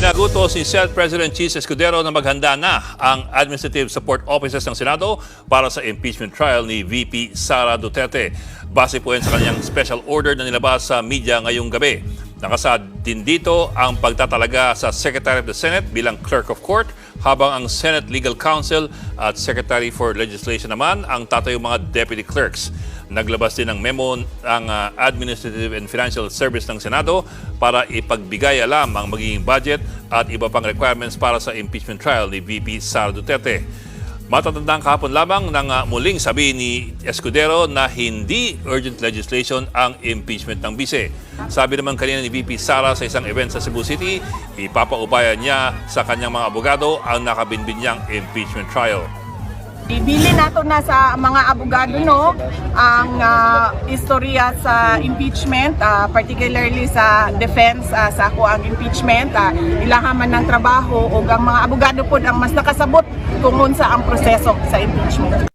Pinagutos ni Senate President Chis Escudero na maghanda na ang Administrative Support Offices ng Senado para sa impeachment trial ni VP Sara Duterte. Base po yan sa kanyang special order na nilabas sa media ngayong gabi. Nakasad din dito ang pagtatalaga sa Secretary of the Senate bilang Clerk of Court, habang ang Senate Legal Counsel at Secretary for Legislation naman ang tatayong mga Deputy Clerks. Naglabas din ng memo ang Administrative and Financial Service ng Senado para ipagbigay alam ang magiging budget at iba pang requirements para sa impeachment trial ni VP Sara Duterte. Matatandang kahapon lamang nang muling sabi ni Escudero na hindi urgent legislation ang impeachment ng bise. Sabi naman kanina ni VP Sara sa isang event sa Cebu City, ipapaubaya niya sa kanyang mga abogado ang nakabinbin niyang impeachment trial. Ibili nato na sa mga abogado ang istorya sa impeachment, particularly sa defense sa ako ang impeachment, ilahaman ng trabaho o ang mga abogado po ang mas nakasabot kung unsa ang proseso sa impeachment.